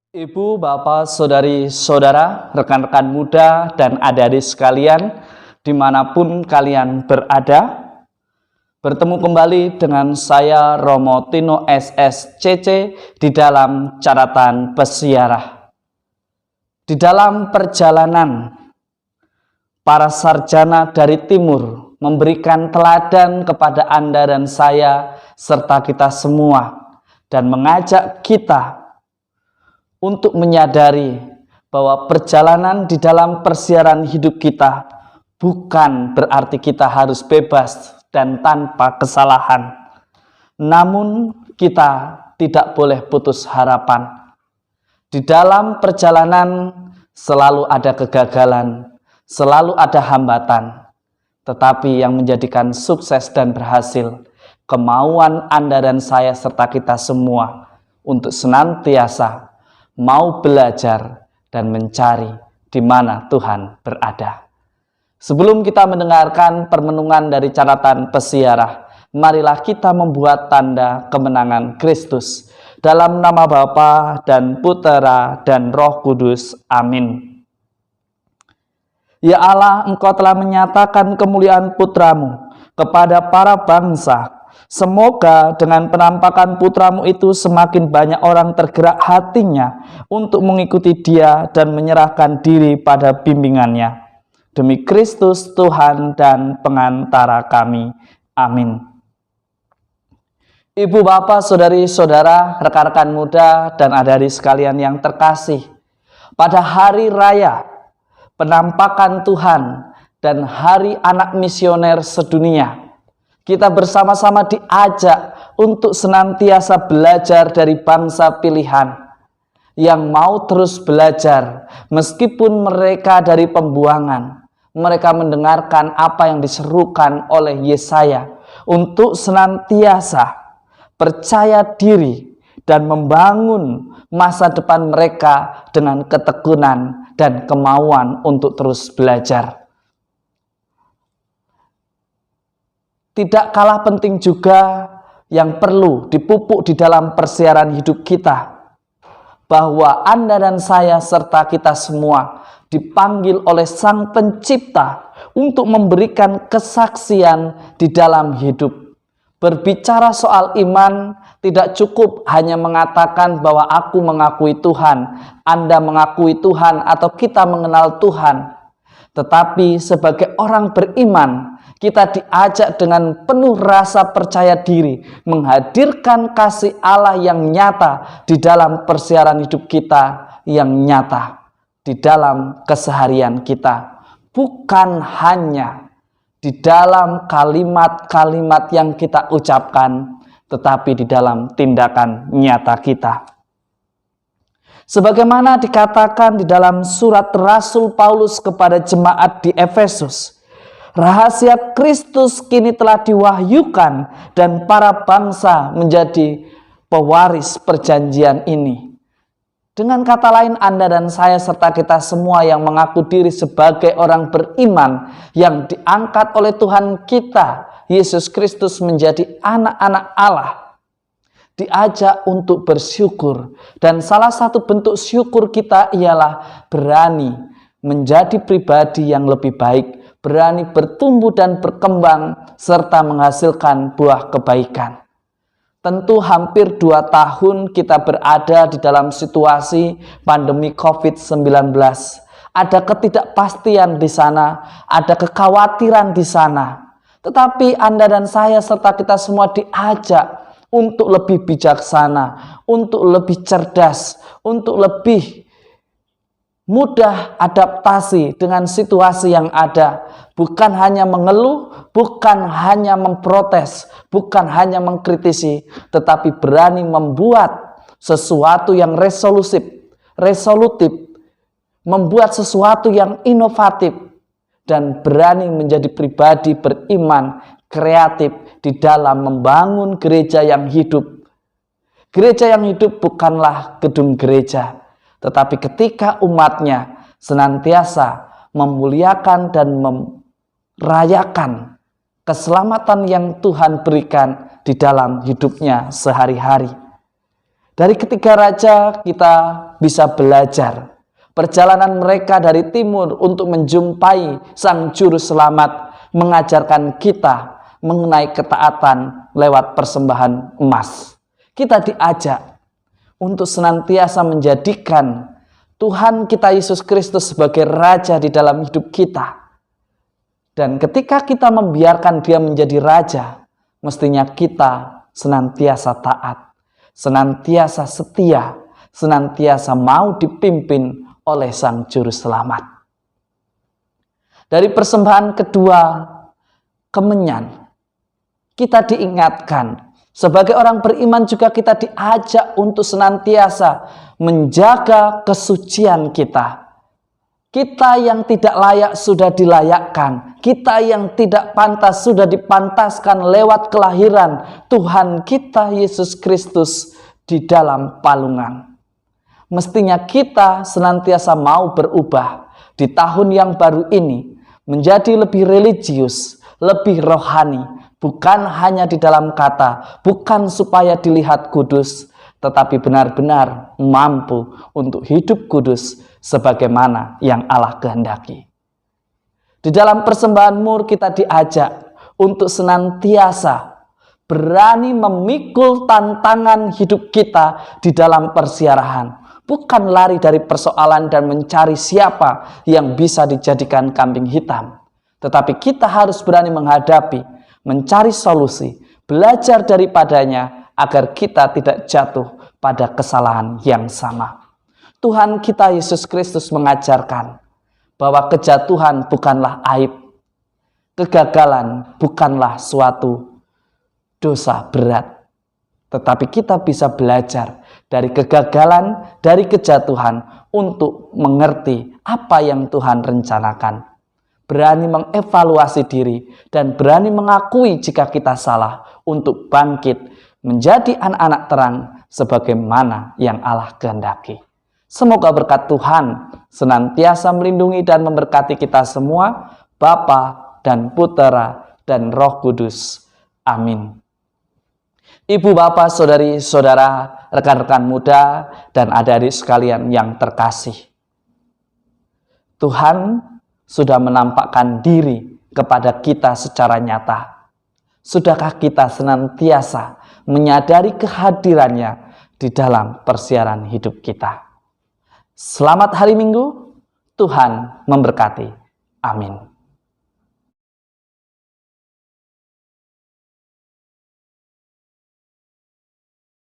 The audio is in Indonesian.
Ibu, bapak, saudari, saudara, rekan-rekan muda, dan adik-adik sekalian, dimanapun kalian berada, bertemu kembali dengan saya Romo Tino SSCC di dalam catatan pesiarah. Di dalam perjalanan, para sarjana dari timur memberikan teladan kepada Anda dan saya, serta kita semua, dan mengajak kita untuk menyadari bahwa perjalanan di dalam persiaran hidup kita bukan berarti kita harus bebas dan tanpa kesalahan. Namun kita tidak boleh putus harapan. Di dalam perjalanan selalu ada kegagalan, selalu ada hambatan. Tetapi yang menjadikan sukses dan berhasil, kemauan Anda dan saya serta kita semua untuk senantiasa mau belajar dan mencari di mana Tuhan berada. Sebelum kita mendengarkan permenungan dari catatan pesiarah, marilah kita membuat tanda kemenangan Kristus. Dalam nama Bapa dan Putera dan Roh Kudus. Amin. Ya Allah, Engkau telah menyatakan kemuliaan Putramu kepada para bangsa. Semoga dengan penampakan Putramu itu semakin banyak orang tergerak hatinya untuk mengikuti Dia dan menyerahkan diri pada bimbingannya. Demi Kristus Tuhan dan pengantara kami. Amin. Ibu, bapak, saudari-saudara, rekan-rekan muda, dan adik-adik sekalian yang terkasih, pada hari raya penampakan Tuhan dan hari anak misioner sedunia, kita bersama-sama diajak untuk senantiasa belajar dari bangsa pilihan yang mau terus belajar meskipun mereka dari pembuangan. Mereka mendengarkan apa yang diserukan oleh Yesaya untuk senantiasa percaya diri dan membangun masa depan mereka dengan ketekunan dan kemauan untuk terus belajar. Tidak kalah penting juga yang perlu dipupuk di dalam persiaran hidup kita, bahwa Anda dan saya serta kita semua dipanggil oleh Sang Pencipta untuk memberikan kesaksian di dalam hidup. Berbicara soal iman tidak cukup hanya mengatakan bahwa aku mengakui Tuhan, Anda mengakui Tuhan, atau kita mengenal Tuhan. Tetapi sebagai orang beriman, kita diajak dengan penuh rasa percaya diri menghadirkan kasih Allah yang nyata di dalam persiaran hidup kita, yang nyata di dalam keseharian kita, bukan hanya di dalam kalimat-kalimat yang kita ucapkan, tetapi di dalam tindakan nyata kita. Sebagaimana dikatakan di dalam surat Rasul Paulus kepada jemaat di Efesus, rahasia Kristus kini telah diwahyukan dan para bangsa menjadi pewaris perjanjian ini. Dengan kata lain, Anda dan saya serta kita semua yang mengaku diri sebagai orang beriman yang diangkat oleh Tuhan kita, Yesus Kristus, menjadi anak-anak Allah, diajak untuk bersyukur. Dan salah satu bentuk syukur kita ialah berani menjadi pribadi yang lebih baik, berani bertumbuh dan berkembang, serta menghasilkan buah kebaikan. Tentu hampir 2 tahun kita berada di dalam situasi pandemi COVID-19. Ada ketidakpastian di sana, ada kekhawatiran di sana. Tetapi Anda dan saya serta kita semua diajak untuk lebih bijaksana, untuk lebih cerdas, untuk lebih mudah adaptasi dengan situasi yang ada. Bukan hanya mengeluh, bukan hanya memprotes, bukan hanya mengkritisi, tetapi berani membuat sesuatu yang resolutif, membuat sesuatu yang inovatif, dan berani menjadi pribadi beriman, kreatif di dalam membangun gereja yang hidup. Gereja yang hidup bukanlah gedung gereja, tetapi ketika umatnya senantiasa memuliakan dan merayakan keselamatan yang Tuhan berikan di dalam hidupnya sehari-hari. Dari ketiga raja kita bisa belajar perjalanan mereka dari timur untuk menjumpai Sang Juru Selamat, mengajarkan kita mengenai ketaatan lewat persembahan emas. Kita diajak untuk senantiasa menjadikan Tuhan kita Yesus Kristus sebagai Raja di dalam hidup kita. Dan ketika kita membiarkan Dia menjadi Raja, mestinya kita senantiasa taat, senantiasa setia, senantiasa mau dipimpin oleh Sang Juru Selamat. Dari persembahan kedua, kemenyan, kita diingatkan sebagai orang beriman juga kita diajak untuk senantiasa menjaga kesucian kita. Kita yang tidak layak sudah dilayakkan. Kita yang tidak pantas sudah dipantaskan lewat kelahiran Tuhan kita Yesus Kristus di dalam palungan. Mestinya kita senantiasa mau berubah di tahun yang baru ini menjadi lebih religius, lebih rohani, bukan hanya di dalam kata, bukan supaya dilihat kudus, tetapi benar-benar mampu untuk hidup kudus sebagaimana yang Allah kehendaki. Di dalam persembahan mur kita diajak untuk senantiasa berani memikul tantangan hidup kita di dalam persiarahan. Bukan lari dari persoalan dan mencari siapa yang bisa dijadikan kambing hitam. Tetapi kita harus berani menghadapi, mencari solusi, belajar daripadanya agar kita tidak jatuh pada kesalahan yang sama. Tuhan kita Yesus Kristus mengajarkan bahwa kejatuhan bukanlah aib, kegagalan bukanlah suatu dosa berat. Tetapi kita bisa belajar dari kegagalan, dari kejatuhan untuk mengerti apa yang Tuhan rencanakan. Berani mengevaluasi diri dan berani mengakui jika kita salah untuk bangkit menjadi anak-anak terang sebagaimana yang Allah kehendaki. Semoga berkat Tuhan senantiasa melindungi dan memberkati kita semua, Bapa dan Putera dan Roh Kudus. Amin. Ibu, bapak, saudari, saudara, rekan-rekan muda, dan adik-adik sekalian yang terkasih. Tuhan sudah menampakkan diri kepada kita secara nyata. Sudahkah kita senantiasa menyadari kehadirannya di dalam persiaran hidup kita? Selamat hari Minggu, Tuhan memberkati. Amin.